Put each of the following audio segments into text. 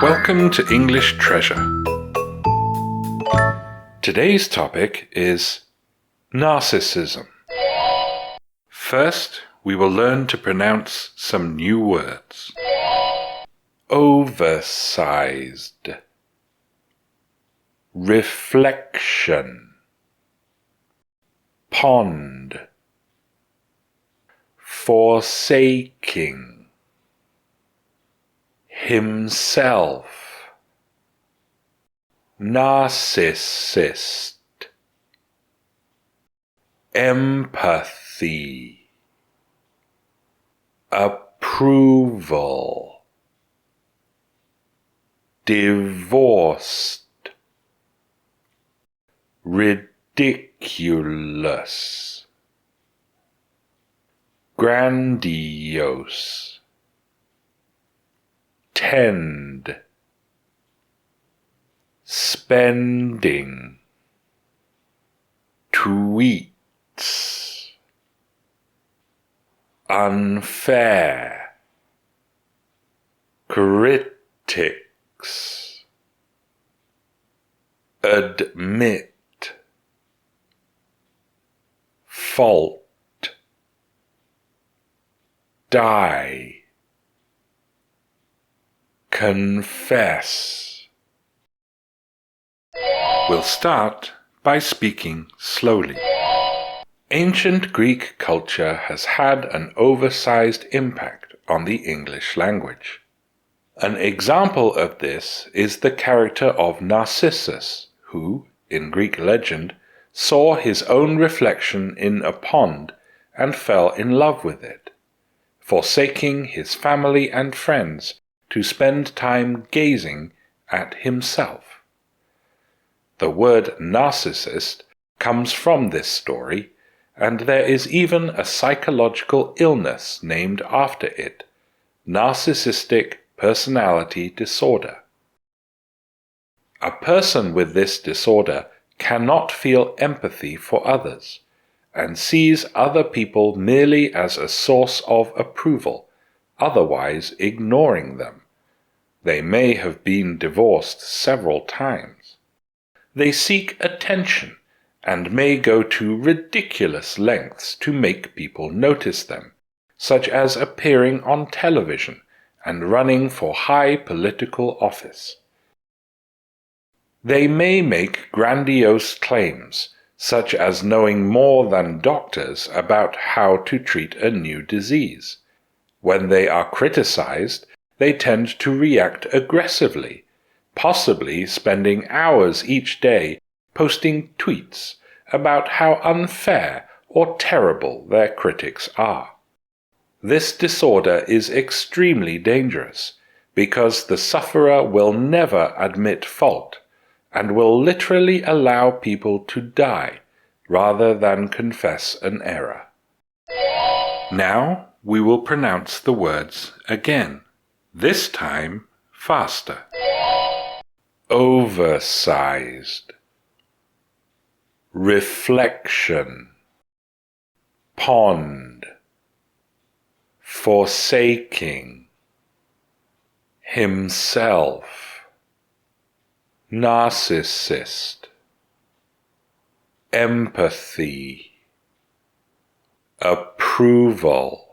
Welcome to English Treasure. Today's topic is Narcissism. First, we will learn to pronounce some new words. Oversized, reflection, pond, forsaking, himself, narcissist, empathy, approval, divorced, ridiculous, grandiose, tend, spending, tweets, unfair, critics, admit, fault, die, confess. We'll start by speaking slowly. Ancient Greek culture has had an oversized impact on the English language. An example of this is the character of Narcissus, who, in Greek legend, saw his own reflection in a pond and fell in love with it, forsaking his family and friends to spend time gazing at himself. The word narcissist comes from this story, and there is even a psychological illness named after it, narcissistic personality disorder. A person with this disorder cannot feel empathy for others, and sees other people merely as a source of approval, otherwise ignoring them. They may have been divorced several times. They seek attention and may go to ridiculous lengths to make people notice them, such as appearing on television and running for high political office. They may make grandiose claims, such as knowing more than doctors about how to treat a new disease. When they are criticized, they tend to react aggressively, possibly spending hours each day posting tweets about how unfair or terrible their critics are. This disorder is extremely dangerous because the sufferer will never admit fault and will literally allow people to die rather than confess an error. Now we will pronounce the words again, this time faster. Oversized, reflection, pond, forsaking, himself, narcissist, empathy, approval,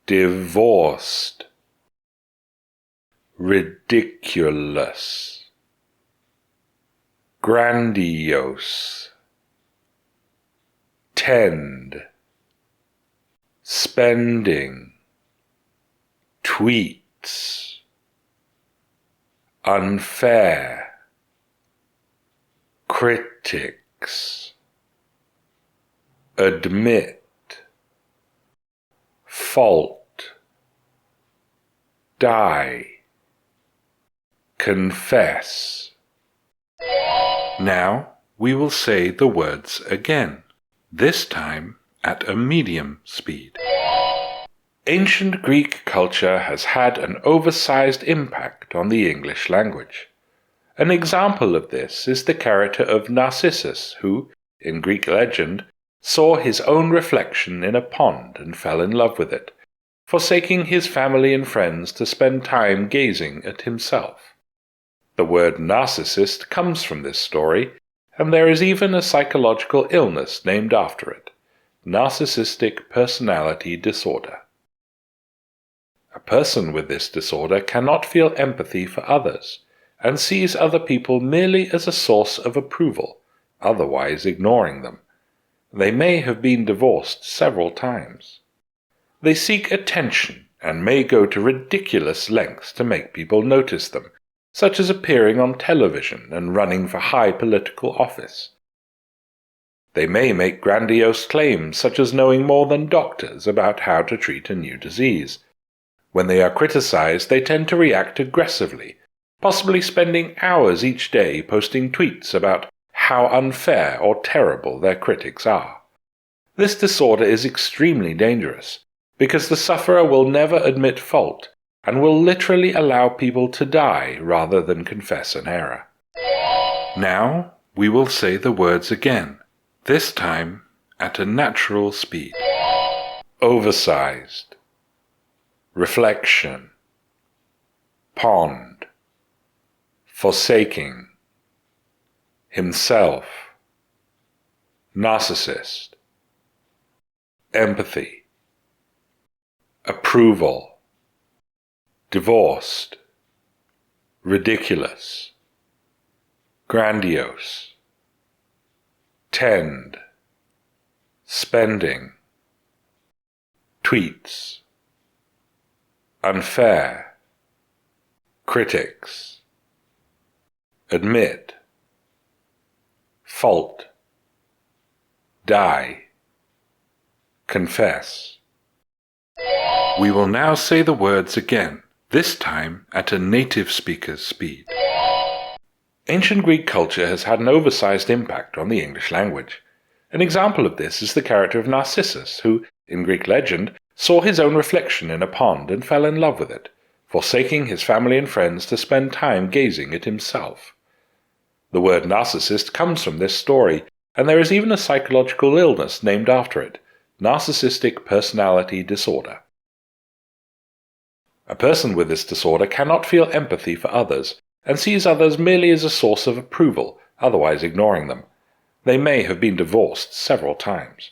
divorced, ridiculous, grandiose, tend, spending, tweets, unfair, critics, admit, fault, die, confess. Now we will say the words again, this time at a medium speed. Ancient Greek culture has had an oversized impact on the English language. An example of this is the character of Narcissus, who, in Greek legend, saw his own reflection in a pond and fell in love with it, forsaking his family and friends to spend time gazing at himself. The word narcissist comes from this story, and there is even a psychological illness named after it, narcissistic personality disorder. A person with this disorder cannot feel empathy for others, and sees other people merely as a source of approval, otherwise ignoring them. They may have been divorced several times. They seek attention and may go to ridiculous lengths to make people notice them, such as appearing on television and running for high political office. They may make grandiose claims such as knowing more than doctors about how to treat a new disease. When they are criticized, they tend to react aggressively, possibly spending hours each day posting tweets about how unfair or terrible their critics are. This disorder is extremely dangerous, because the sufferer will never admit fault, and will literally allow people to die rather than confess an error. Now we will say the words again, this time at a natural speed. Oversized, reflection, pond, forsaking, himself, narcissist, empathy, approval, divorced, ridiculous, grandiose, tend, spending, tweets, unfair, critics, admit, fault, die, confess. We will now say the words again, this time at a native speaker's speed. Ancient Greek culture has had an oversized impact on the English language. An example of this is the character of Narcissus, who, in Greek legend, saw his own reflection in a pond and fell in love with it, forsaking his family and friends to spend time gazing at himself. The word narcissist comes from this story, and there is even a psychological illness named after it, narcissistic personality disorder. A person with this disorder cannot feel empathy for others, and sees others merely as a source of approval, otherwise ignoring them. They may have been divorced several times.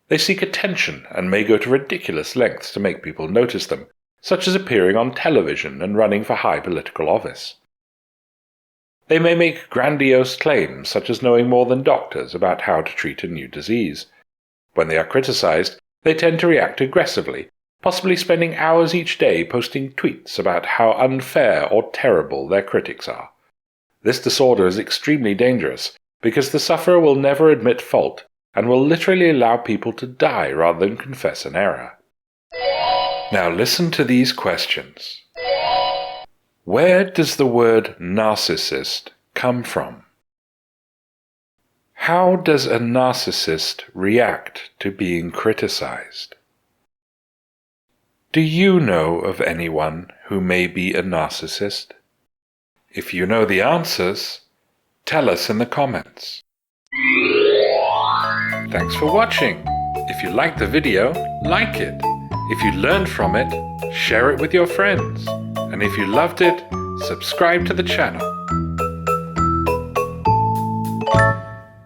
They seek attention and may go to ridiculous lengths to make people notice them, such as appearing on television and running for high political office. They may make grandiose claims such as knowing more than doctors about how to treat a new disease. When they are criticized, they tend to react aggressively, possibly spending hours each day posting tweets about how unfair or terrible their critics are. This disorder is extremely dangerous, because the sufferer will never admit fault, and will literally allow people to die rather than confess an error. Now listen to these questions. Where does the word narcissist come from? How does a narcissist react to being criticized? Do you know of anyone who may be a narcissist? If you know the answers, tell us in the comments. Thanks for watching. If you liked the video, like it. If you learned from it, share it with your friends. And if you loved it, subscribe to the channel.